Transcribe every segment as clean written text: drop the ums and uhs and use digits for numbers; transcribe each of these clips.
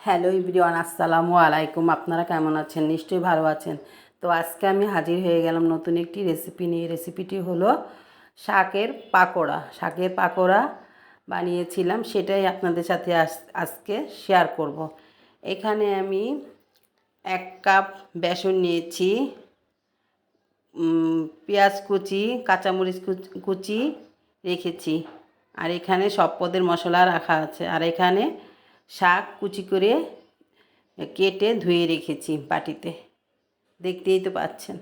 Hello everyone, আসসালামু আলাইকুম। আপনারা কেমন আছেন? নিশ্চয়ই ভালো আছেন। তো আজকে আমি হাজির হয়ে গেলাম নতুন একটি রেসিপি নিয়ে। রেসিপিটি হলো শাকের পাকোড়া। শাকের পাকোড়া বানিয়েছিলাম, সেটাই আপনাদের সাথে আজকে শেয়ার করব। এখানে আমি 1 কাপ বেসন নিয়েছি, পেঁয়াজ কুচি, কাঁচামরিচ কুচি রেখেছি, আর এখানে সব পদের মশলা রাখা আছে। আর এখানে শাক কুচি করে কেটে ধুয়ে রেখেছি বাটিতে, দেখতেই তো পাচ্ছেন।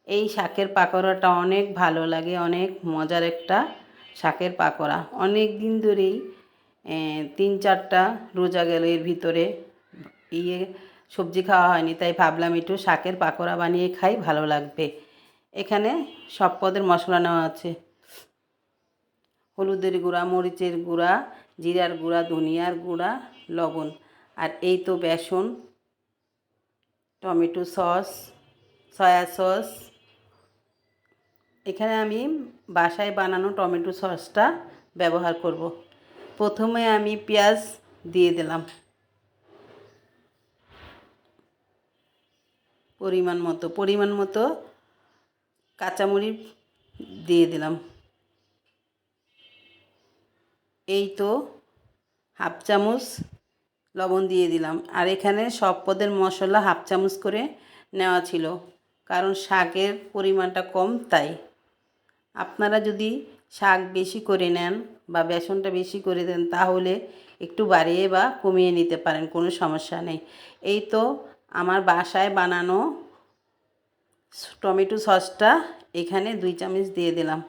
এই শাকের পাকোড়াটা অনেক ভালো লাগে, অনেক মজার একটা শাকের পাকোড়া। অনেক দিন ধরেই 3-4টা রোজা গেল, এর ভিতরে সবজি খাওয়া হয়নি, তাই ভাবলাম একটু শাকের পাকোড়া বানিয়ে খাই, ভালো লাগবে। এখানে সব পদের মশলা নেওয়া আছে: হলুদের গুঁড়া, মরিচের গুঁড়া, জিরার গুঁড়া, ধনিয়ার গুঁড়া, লবণ, আর এই তো বেসন, টমেটো সস, সয়া সস। এখানে আমি বাসায় বানানো টমেটো সসটা ব্যবহার করব। প্রথমে আমি পেঁয়াজ দিয়ে দিলাম পরিমাণ মতো কাঁচামরিচ দিয়ে দিলাম। এই তো হাফ চামচ লবণ দিয়ে দিলাম। আর এখানে সব পদের মশলা হাফ চামচ করে নেওয়া ছিল, কারণ শাকের পরিমাণটা কম, তাই। আপনারা যদি শাক বেশি করে নেন বা বেসনটা বেশি করে দেন, তাহলে একটু বাড়িয়ে বা কমিয়ে নিতে পারেন, কোনো সমস্যা নেই। এই তো আমার বাসায় বানানো টমেটো সসটা এখানে 2 চামচ দিয়ে দিলাম।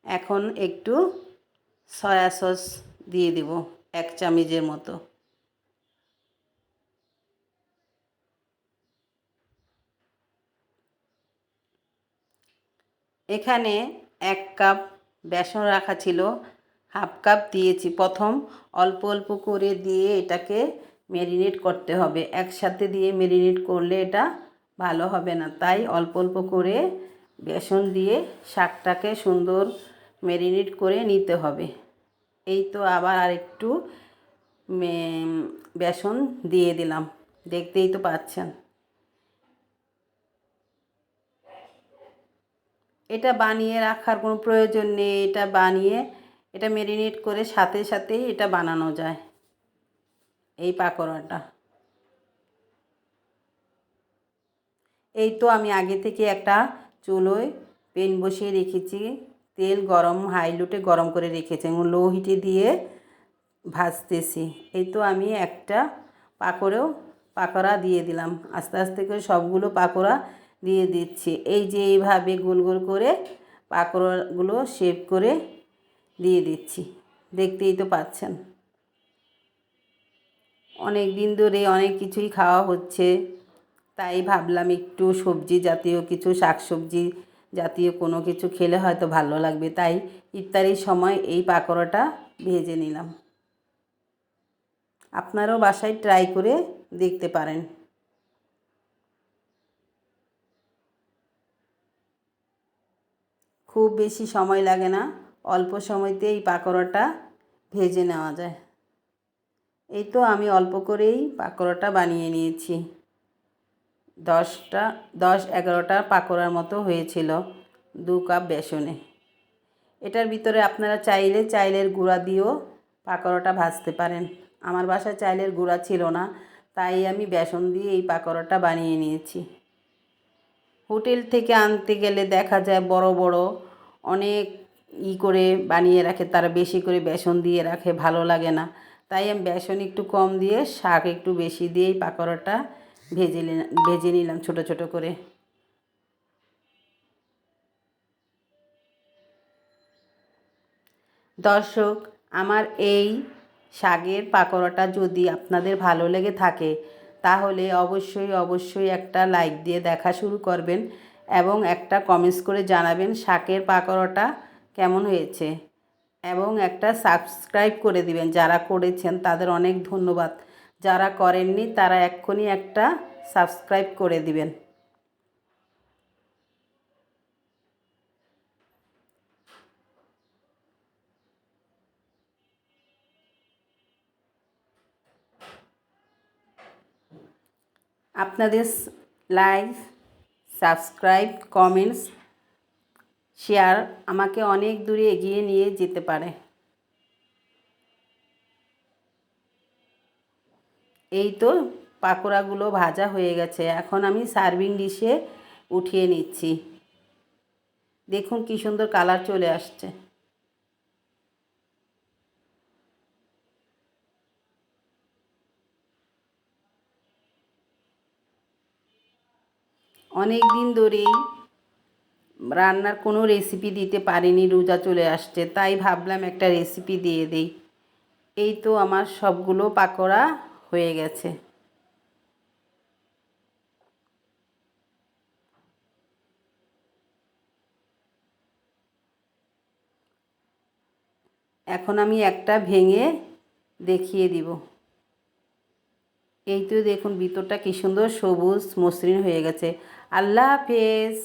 এখন একটু সয়া সস দিয়ে দেব 1 চামচের মতো। এখানে 1 কাপ বেসন রাখা ছিল, হাফ কাপ দিয়েছি। প্রথম অল্প অল্প করে দিয়ে এটাকে ম্যারিনেট করতে হবে। একসাথে দিয়ে ম্যারিনেট করলে এটা ভালো হবে না, তাই অল্প অল্প করে বেসন দিয়ে শাকটাকে সুন্দর ম্যারিনেট করে নিতে হবে। এই তো আবার আরেকটু বেসন দিয়ে দিলাম, দেখতেই তো পাচ্ছেন। এটা বানিয়ে রাখার কোনো প্রয়োজন নেই, এটা ম্যারিনেট করে সাথে সাথেই এটা বানানো যায়, এই পাকোড়াটা। এই তো আমি আগে থেকে একটা চুলোয় প্যান বসিয়ে রেখেছি, তেল গরম হাই লোটে গরম করে রেখেছি এবং লো হিটে দিয়ে ভাজতেছি। এই তো আমি একটা পাকোড়া দিয়ে দিলাম, আস্তে আস্তে করে সবগুলো পাকোড়া দিয়ে দিচ্ছি। এই যে এইভাবে গোল গোল করে পাকোড়াগুলো শেপ করে দিয়ে দিচ্ছি, দেখতেই তো পাচ্ছেন। অনেক দিন ধরে অনেক কিছুই খাওয়া হচ্ছে, তাই ভাবলাম একটু সবজি জাতীয় কিছু, শাকসবজি জাতীয় কোনো কিছু খেলে হয়তো ভালো লাগবে, তাই ইফতারির সময় এই পাকোড়াটা ভেজে নিলাম। আপনারাও বাসায় ট্রাই করে দেখতে পারেন। খুব বেশি সময় লাগে না, অল্প সময়তে এই পাকোড়াটা ভেজে নেওয়া যায়। এই তো আমি অল্প করেই পাকোড়াটা বানিয়ে নিয়েছি। 10-11টা পাকোড়ার মতো হয়েছিল 2 কাপ বেসনে। এটার ভিতরে আপনারা চাইলে চাইলের গুঁড়া দিয়েও পাকোড়াটা ভাজতে পারেন। আমার বাসায় চাইলের গুঁড়া ছিল না, তাই আমি বেসন দিয়ে এই পাকোড়াটা বানিয়ে নিয়েছি। হোটেল থেকে আনতে গেলে দেখা যায় বড় বড় অনেক করে বানিয়ে রাখে, তারা বেশি করে বেসন দিয়ে রাখে, ভালো লাগে না। তাই আমি বেসন একটু কম দিয়ে শাক একটু বেশি দিয়ে এই পাকোড়াটা ভেজে নিলাম ছোট ছোট করে। দর্শক, আমার এই শাকের পাকোড়াটা যদি আপনাদের ভালো লেগে থাকে, তাহলে অবশ্যই অবশ্যই একটা লাইক দিয়ে দেখা শুরু করবেন এবং একটা কমেন্টস করে জানাবেন শাকের পাকোড়াটা কেমন হয়েছে, এবং একটা সাবস্ক্রাইব করে দিবেন। যারা করেছেন তাদের অনেক ধন্যবাদ, যারা করেননি তারা এক্ষুনি একটা সাবস্ক্রাইব করে দিবেন। আপনাদের লাইক, সাবস্ক্রাইব, কমেন্টস, শেয়ার আমাকে অনেক দূরে এগিয়ে নিয়ে যেতে পারে। এই তো পাকোড়াগুলো ভাজা হয়ে গেছে, এখন আমি সার্ভিং ডিশে উঠিয়ে নিচ্ছি। দেখুন কি সুন্দর কালার চলে আসছে। অনেক দিন ধরেই রান্নার কোনো রেসিপি দিতে পারিনি, রোজা চলে আসছে, তাই ভাবলাম একটা রেসিপি দিয়ে দেই। এই তো আমার সবগুলো পাকোড়া হয়ে গেছে। এখন আমি একটা ভেঙে দেখিয়ে দিব। এই তো দেখুন ভিতরটা কি সুন্দর সবুজ মসৃণ হয়ে গেছে। আল্লাহ হাফেজ।